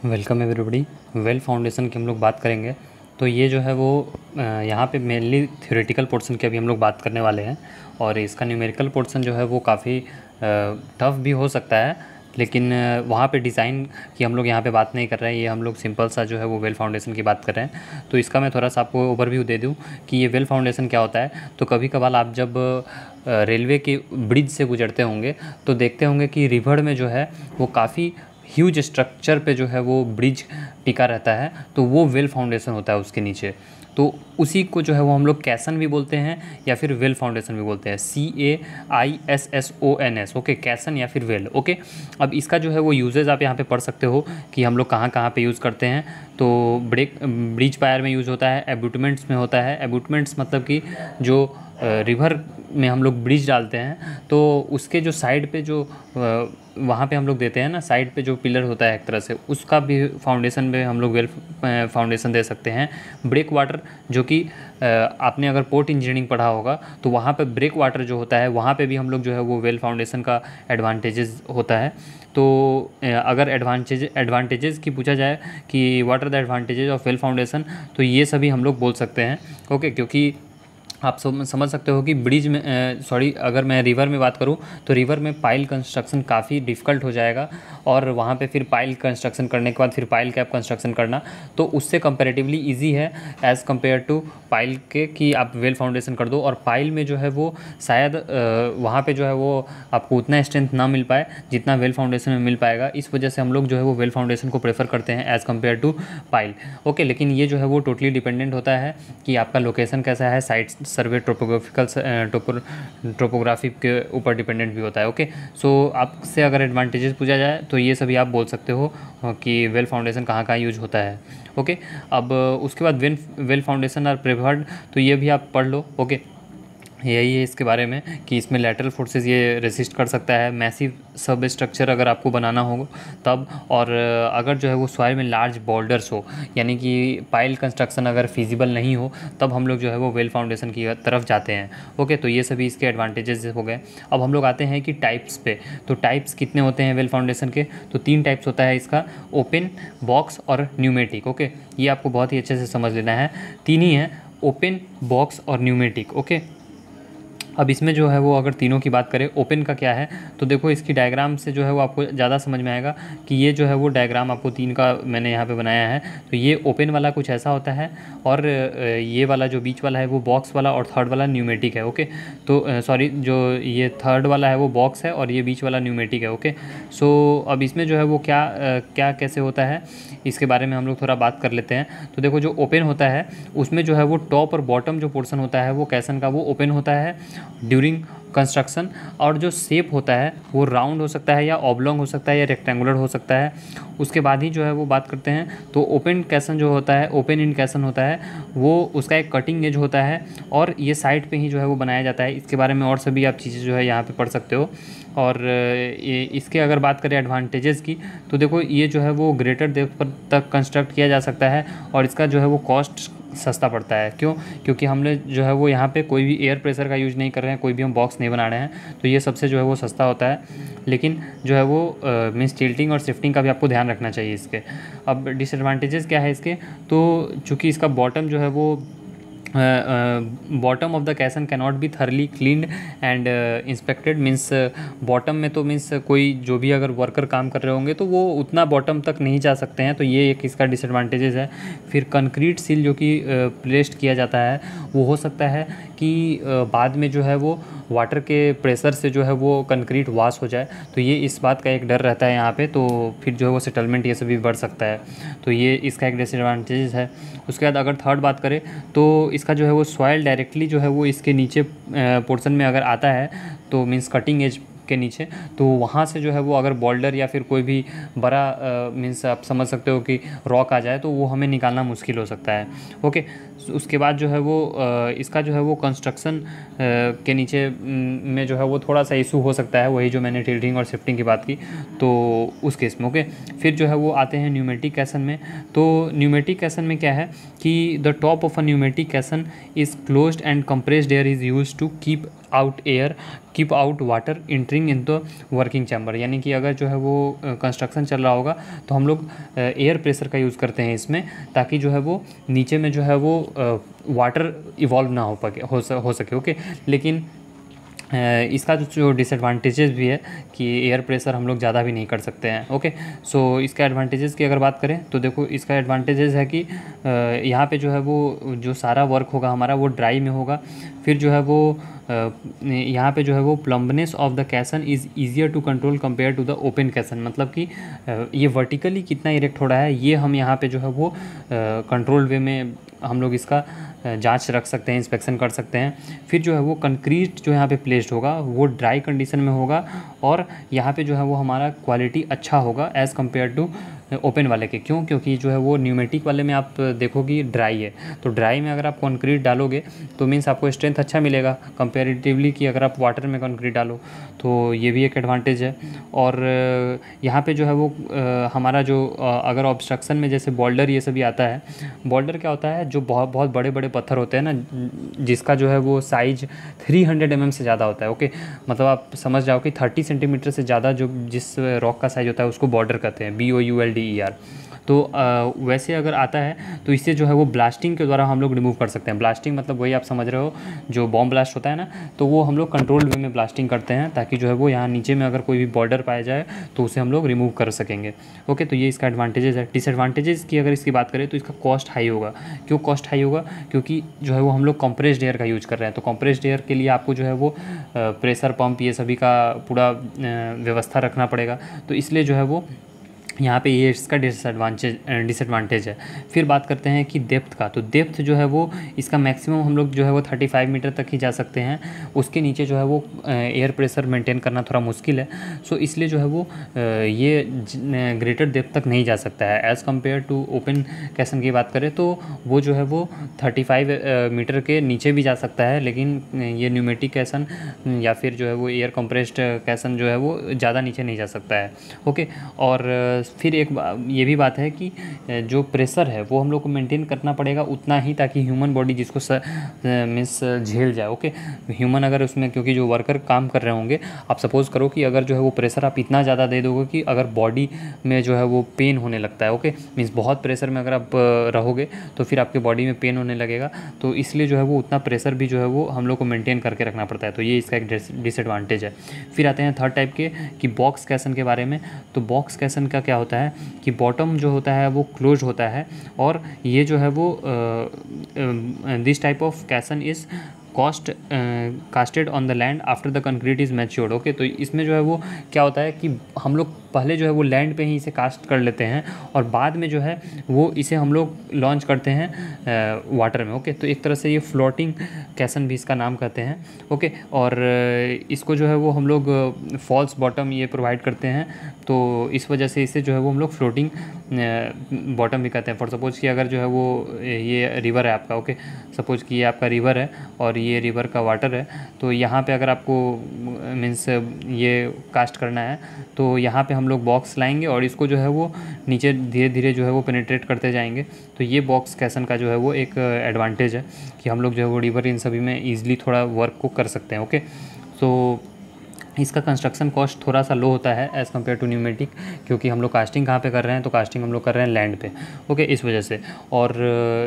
Welcome everybody. Well foundation की हम लोग बात करेंगे। तो ये जो है वो यहाँ पे मेनली थ्योरेटिकल पोर्शन की अभी हम लोग बात करने वाले हैं। और इसका न्यूमेरिकल पोर्शन जो है वो काफ़ी टफ भी हो सकता है, लेकिन वहाँ पे डिज़ाइन की हम लोग यहाँ पे बात नहीं कर रहे हैं। ये हम लोग सिंपल सा जो है वो वेल फाउंडेशन की बात कर रहे हैं। तो इसका मैं थोड़ा सा आपको ओवरव्यू दे दूँ कि ये वेल फाउंडेशन क्या होता है। तो कभी कभार आप जब रेलवे के ब्रिज से गुजरते होंगे तो देखते होंगे कि रिवर में जो है वो काफ़ी ह्यूज स्ट्रक्चर पे जो है वो ब्रिज टिका रहता है, तो वो वेल फाउंडेशन होता है उसके नीचे। तो उसी को जो है वो हम लोग कैसन भी बोलते हैं या फिर वेल फाउंडेशन भी बोलते हैं, CAISSONS। ओके, कैसन या फिर वेल। ओके, अब इसका जो है वो यूजेज आप यहाँ पे पढ़ सकते हो कि हम लोग कहाँ कहाँ पे यूज़ करते हैं। तो ब्रिज पायर में यूज़ होता है, एबूटमेंट्स में होता है। एबूटमेंट्स मतलब कि जो रिवर में हम लोग ब्रिज डालते हैं तो उसके जो साइड पे जो वहाँ पे हम लोग देते हैं ना, साइड पे जो पिलर होता है एक तरह से, उसका भी फाउंडेशन में हम लोग वेल फाउंडेशन दे सकते हैं। ब्रेक वाटर, जो कि आपने अगर पोर्ट इंजीनियरिंग पढ़ा होगा तो वहाँ पे ब्रेक वाटर जो होता है वहाँ पे भी हम लोग जो है वो वेल फाउंडेशन का एडवांटेजेस होता है। तो अगर एडवांटेजेस की पूछा जाए कि what are the advantages of well foundation, तो ये सभी हम लोग बोल सकते हैं। ओके, क्योंकि आप समझ सकते हो कि ब्रिज में अगर मैं रिवर में बात करूँ तो रिवर में पाइल कंस्ट्रक्शन काफ़ी डिफ़िकल्ट हो जाएगा। और वहाँ पे फिर पाइल कंस्ट्रक्शन करने के बाद फिर पाइल कैप कंस्ट्रक्शन करना, तो उससे कंपैरेटिवली इजी है एज़ कम्पेयर टू पाइल के कि आप वेल फाउंडेशन कर दो। और पाइल में जो है वो शायद वहाँ पे जो है वो आपको उतना स्ट्रेंथ ना मिल पाए जितना वेल फाउंडेशन में मिल पाएगा। इस वजह से हम लोग जो है वो वेल फाउंडेशन को प्रेफर करते हैं as compared to pile. Okay, लेकिन ये जो है वो टोटली डिपेंडेंट होता है कि आपका लोकेशन कैसा है, साइट सर्वे, टोपोग्राफी के ऊपर डिपेंडेंट भी होता है। ओके, सो आपसे अगर एडवांटेजेस पूछा जाए तो ये सभी आप बोल सकते हो कि वेल फाउंडेशन कहाँ कहाँ यूज होता है। ओके, अब उसके बाद वेल फाउंडेशन आर प्रेफर्ड, तो ये भी आप पढ़ लो। ओके, यही है इसके बारे में कि इसमें लैटरल फोर्सेस ये रेसिस्ट कर सकता है, मैसिव सब स्ट्रक्चर अगर आपको बनाना हो तब। और अगर जो है वो सॉइल में लार्ज बॉर्डर्स हो, यानी कि पाइल कंस्ट्रक्शन अगर फिजिबल नहीं हो, तब हम लोग जो है वो वेल फाउंडेशन की तरफ जाते हैं। ओके, तो ये सभी इसके एडवांटेजेस हो गए। अब हम लोग आते हैं कि टाइप्स पे। तो टाइप्स कितने होते हैं वेल फाउंडेशन के? तो 3 टाइप्स होता है इसका, ओपन, बॉक्स और न्यूमेटिक। ओके, ये आपको बहुत ही अच्छे से समझ लेना है। 3 ही हैं, ओपन, बॉक्स और न्यूमेटिक। ओके, अब इसमें जो है वो अगर तीनों की बात करें, ओपन का क्या है, तो देखो इसकी डायग्राम से जो है वो आपको ज़्यादा समझ में आएगा कि ये जो है वो डायग्राम आपको 3 का मैंने यहाँ पे बनाया है। तो ये ओपन वाला कुछ ऐसा होता है, और ये वाला जो बीच वाला है वो बॉक्स वाला, और थर्ड वाला न्यूमेटिक है। ओके, तो सॉरी, जो ये थर्ड वाला है वो बॉक्स है और ये बीच वाला न्यूमेटिक है। ओके, सो अब इसमें जो है वो क्या कैसे होता है इसके बारे में हम लोग थोड़ा बात कर लेते हैं। तो देखो, जो ओपन होता है उसमें जो है वो टॉप और बॉटम जो पोर्शन होता है वो कैसन का वो ओपन होता है ड्यूरिंग कंस्ट्रक्शन। और जो शेप होता है वो राउंड हो सकता है या ऑब्लॉन्ग हो सकता है या रेक्टेंगुलर हो सकता है। उसके बाद ही जो है वो बात करते हैं, तो ओपन कैसन जो होता है, ओपन इन कैसन होता है, वो उसका एक कटिंग एज होता है और ये साइड पे ही जो है वो बनाया जाता है। इसके बारे में और सभी आप चीज़ें जो है यहाँ पे पढ़ सकते हो। और ये इसके अगर बात करें एडवांटेजेस की, तो देखो ये जो है वो ग्रेटर डेप्थ पर तक कंस्ट्रक्ट किया जा सकता है और इसका जो है वो कॉस्ट सस्ता पड़ता है। क्यों? क्योंकि हमने जो है वो यहाँ पे कोई भी एयर प्रेशर का यूज़ नहीं कर रहे हैं, कोई भी हम बॉक्स नहीं बना रहे हैं, तो ये सबसे जो है वो सस्ता होता है। लेकिन जो है वो मीन्स टिल्टिंग और शिफ्टिंग का भी आपको ध्यान रखना चाहिए इसके। अब डिसएडवांटेजेस क्या है इसके? तो चूँकि इसका बॉटम जो है वो बॉटम ऑफ द कैसन cannot be thoroughly cleaned and inspected. Means bottom में तो मीन्स कोई जो भी अगर वर्कर काम कर रहे होंगे तो वो उतना बॉटम तक नहीं जा सकते हैं, तो ये एक इसका डिसएडवांटेजेस है। फिर कंक्रीट सील जो कि प्लेस्ड किया जाता है, वो हो सकता है कि बाद में जो है वो वाटर के प्रेशर से जो है वो कंक्रीट वॉश हो जाए, तो ये इस बात का एक डर रहता है यहाँ पे। तो फिर जो है वो सेटलमेंट ये सभी बढ़ सकता है, तो ये इसका एक डिसएडवांटेज है। उसके बाद अगर थर्ड बात करें तो इसका जो है वो सॉइल डायरेक्टली जो है वो इसके नीचे पोर्शन में अगर आता है, तो मीन्स कटिंग एज के नीचे, तो वहाँ से जो है वो अगर बोल्डर या फिर कोई भी बड़ा मीन्स आप समझ सकते हो कि रॉक आ जाए, तो वो हमें निकालना मुश्किल हो सकता है। ओके, उसके बाद जो है वो इसका जो है वो कंस्ट्रक्शन के नीचे में जो है वो थोड़ा सा इशू हो सकता है, वही जो मैंने टिल्टिंग और शिफ्टिंग की बात की, तो उस केस में। ओके, फिर जो है वो आते हैं न्यूमेटिक कैसन में। तो न्यूमेटिक कैसन में क्या है कि the top of a pneumatic caisson is closed and compressed air is used to keep out air, keep out water entering in the working chamber. यानी कि अगर जो है वो कंस्ट्रक्शन चल रहा होगा तो हम लोग एयर प्रेशर का यूज़ करते हैं इसमें, ताकि जो है वो नीचे में जो है वो वाटर इवॉल्व ना हो सके। ओके, लेकिन इसका जो डिसएडवांटेजेस भी है कि एयर प्रेशर हम लोग ज़्यादा भी नहीं कर सकते हैं। ओके, सो इसका एडवांटेजेस की अगर बात करें तो देखो, इसका एडवांटेजेस है कि यहाँ पे जो है वो जो सारा वर्क होगा हमारा वो ड्राई में होगा। फिर जो है वो यहाँ पे जो है वो plumbness of the caisson is easier to control compare to the open caisson. मतलब कि ये वर्टिकली कितना इरेक्ट हो रहा है ये हम यहाँ पे जो है वो कंट्रोल वे में हम लोग इसका जांच रख सकते हैं, इंस्पेक्शन कर सकते हैं। फिर जो है वो कंक्रीट जो यहाँ पे प्लेस्ड होगा वो ड्राई कंडीशन में होगा और यहाँ पे जो है वो हमारा क्वालिटी अच्छा होगा एज़ कम्पेयर टू ओपन वाले के। क्यों? क्योंकि जो है वो न्यूमेटिक वाले में आप देखोगे ड्राई है, तो ड्राई में अगर आप कंक्रीट डालोगे तो मीन्स आपको स्ट्रेंथ अच्छा मिलेगा कंपैरेटिवली कि अगर आप वाटर में कंक्रीट डालो। तो ये भी एक एडवांटेज है। और यहाँ पे जो है वो हमारा जो अगर ऑब्स्ट्रक्शन में जैसे बोल्डर ये सभी आता है, बोल्डर क्या होता है, जो बहुत बहुत बड़े बड़े पत्थर होते हैं ना, जिसका जो है वो साइज 300 mm से ज़्यादा होता है। ओके, मतलब आप समझ जाओ कि 30 सेंटीमीटर से ज़्यादा जो जिस रॉक का साइज होता है उसको बॉर्डर कहते हैं, BOULDER। तो वैसे अगर आता है तो इससे जो है वो ब्लास्टिंग के द्वारा हम लोग रिमूव कर सकते हैं। ब्लास्टिंग मतलब वही आप समझ रहे हो, जो बॉम्ब ब्लास्ट होता है ना, तो वो हम लोग कंट्रोल वे में ब्लास्टिंग करते हैं ताकि जो है वो यहाँ नीचे में अगर कोई भी बॉर्डर पाया जाए तो उसे हम लोग रिमूव कर सकेंगे। ओके, तो ये इसका एडवांटेजेस है। डिसएडवांटेजेस की अगर इसकी बात करें तो इसका कॉस्ट हाई होगा। क्यों कॉस्ट हाई होगा? क्योंकि जो है वो हम लोग कंप्रेस्ड एयर का यूज़ कर रहे हैं, तो कंप्रेस्ड एयर के लिए आपको जो है वो प्रेशर पंप ये सभी का पूरा व्यवस्था रखना पड़ेगा। तो इसलिए जो है वो यहाँ पे ये इसका डिसएडवांटेज है। फिर बात करते हैं कि डेप्थ का, तो डेप्थ जो है वो इसका मैक्सिमम हम लोग जो है वो 35 मीटर तक ही जा सकते हैं। उसके नीचे जो है वो एयर प्रेशर मेंटेन करना थोड़ा मुश्किल है। सो इसलिए जो है वो ये ग्रेटर डेप्थ तक नहीं जा सकता है। एज़ कम्पेयर टू ओपन कैसन की बात करें तो वो जो है वो 35 मीटर के नीचे भी जा सकता है, लेकिन ये न्यूमेटिक कैसन या फिर जो है वो एयर कंप्रेस्ड कैसन जो है वो ज़्यादा नीचे नहीं जा सकता है। ओके, और फिर एक ये भी बात है कि जो प्रेशर है वो हम लोग को मेंटेन करना पड़ेगा उतना ही, ताकि ह्यूमन बॉडी जिसको मीन्स झेल जाए। ओके, ह्यूमन अगर उसमें, क्योंकि जो वर्कर काम कर रहे होंगे, आप सपोज़ करो कि अगर जो है वो प्रेशर आप इतना ज़्यादा दे दोगे कि अगर बॉडी में जो है वो पेन होने लगता है। ओके, मीन्स बहुत प्रेशर में अगर आप रहोगे तो फिर आपके बॉडी में पेन होने लगेगा। तो इसलिए जो है वो उतना प्रेशर भी जो है वो हम लोग को मेंटेन करके रखना पड़ता है। तो ये इसका एक डिसएडवांटेज है। फिर आते हैं थर्ड टाइप के कि बॉक्स कैसन के बारे में। तो बॉक्स कैसन का क्या होता है कि बॉटम जो होता है वो क्लोज होता है, और ये जो है वो दिस टाइप ऑफ कैसन is casted on the land after the concrete is matured. Okay, तो इसमें जो है वो क्या होता है कि हम लोग पहले जो है वो लैंड पे ही इसे कास्ट कर लेते हैं और बाद में जो है वो इसे हम लोग लॉन्च करते हैं वाटर में। ओके, तो एक तरह से ये फ्लोटिंग कैसन भी इसका नाम कहते हैं। ओके, और इसको जो है वो हम लोग फॉल्स बॉटम ये प्रोवाइड करते हैं, तो इस वजह से इसे जो है वो हम लोग फ्लोटिंग बॉटम भी कहते हैं। फॉर सपोज कि अगर जो है वो ये रिवर है आपका, ओके, सपोज कि ये आपका रिवर है और ये रिवर का वाटर है, तो यहाँ पे अगर आपको मीन्स ये कास्ट करना है तो यहाँ पे हम लोग बॉक्स लाएंगे और इसको जो है वो नीचे धीरे धीरे जो है वो पेनिट्रेट करते जाएंगे। तो ये बॉक्स कैसन का जो है वो एक एडवांटेज है कि हम लोग जो है वो रिवर इन सभी में ईजिली थोड़ा वर्क को कर सकते हैं। ओके, सो इसका कंस्ट्रक्शन कॉस्ट थोड़ा सा लो होता है एज़ कम्पेयर टू न्यूमेटिक, क्योंकि हम लोग कास्टिंग कहाँ पे कर रहे हैं, तो कास्टिंग हम लोग कर रहे हैं लैंड पे। ओके, इस वजह से। और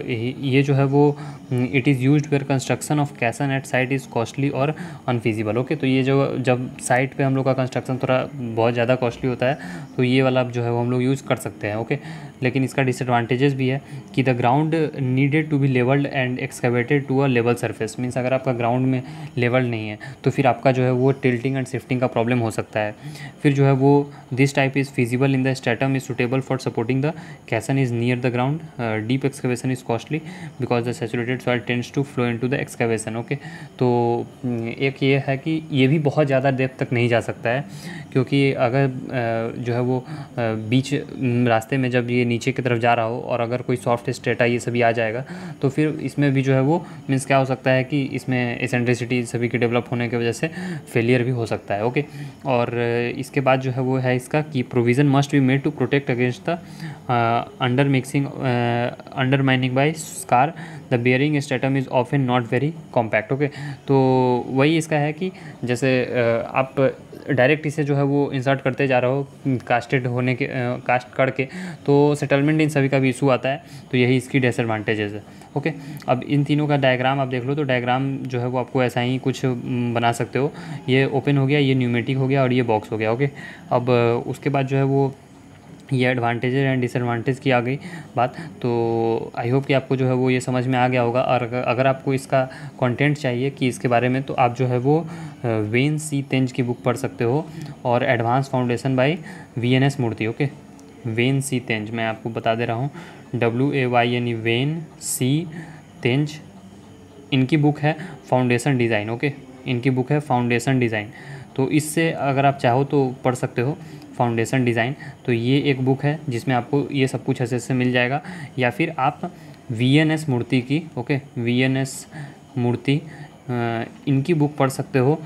ये जो है वो it is used where construction of caisson at site is costly और अनफीजिबल। ओके, तो ये जो जब साइट पे हम लोग का कंस्ट्रक्शन थोड़ा बहुत ज़्यादा कॉस्टली होता है तो ये वाला जो है वो हम लोग यूज़ कर सकते हैं। ओके, लेकिन इसका डिसएडवांटेजेस भी है कि the ground needed to be levelled and excavated to a level surface. Means अगर आपका ग्राउंड में लेवल नहीं है तो फिर आपका जो है वो टिल्टिंग एंड शिफ्टिंग का प्रॉब्लम हो सकता है। फिर जो है वो this type is feasible in the stratum is suitable for supporting the caisson is near the ground. Deep excavation is costly because the saturated soil tends to flow into the excavation. Okay, तो एक ये है कि ये भी बहुत ज़्यादा depth तक नहीं जा सकता है, क्योंकि अगर जो है वो बीच रास्ते में जब ये नीचे की तरफ जा रहा हो और अगर कोई सॉफ्ट स्ट्रेटा ये सभी आ जाएगा तो फिर इसमें भी जो है वो मीन्स क्या हो सकता है कि इसमें एसेंट्रिसिटी सभी की डेवलप होने की वजह से फेलियर भी हो सकता है। सकता है। ओके, और इसके बाद जो है वो है इसका कि provision must be made to protect against the undermining by scour, the bearing stratum is often not very compact. Okay, तो वही इसका है कि जैसे आप डायरेक्ट इसे जो है वो इंसर्ट करते जा रहे हो कास्टेड होने के कास्ट करके, तो सेटलमेंट इन सभी का भी इशू आता है, तो यही इसकी डिसएडवांटेजेस है। ओके, अब इन तीनों का डायग्राम आप देख लो, तो डायग्राम जो है वो आपको ऐसा ही कुछ बना सकते हो। ये ओपन हो गया, ये न्यूमेटिक हो गया और ये बॉक्स हो गया। ओके, अब उसके बाद जो है वो ये एडवांटेजेस एंड डिसएडवांटेज की आ गई बात। तो आई होप कि आपको जो है वो ये समझ में आ गया होगा। और अगर आपको इसका कंटेंट चाहिए कि इसके बारे में, तो आप जो है वो वेन सी तेंज की बुक पढ़ सकते हो और advance foundation by VNS Murthy. Okay, when सी तेंज मैं आपको बता दे रहा हूँ, WAYN वेन सी तेंज, इनकी बुक है फाउंडेशन डिज़ाइन। ओके, इनकी बुक है फाउंडेशन डिज़ाइन, तो इससे अगर आप चाहो तो पढ़ सकते हो फाउंडेशन डिज़ाइन। तो ये एक बुक है जिसमें आपको ये सब कुछ अच्छे से मिल जाएगा। या फिर आप VNS मूर्ति की, ओके, VNS मूर्ति इनकी बुक पढ़ सकते हो,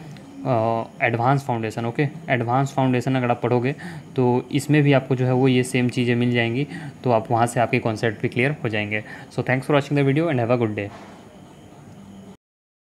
advance foundation. Okay, advance foundation अगर आप पढ़ोगे तो इसमें भी आपको जो है वो ये सेम चीज़ें मिल जाएंगी, तो आप वहाँ से आपके कॉन्सेप्ट भी क्लियर हो जाएंगे। So thanks for watching the video and have a good day.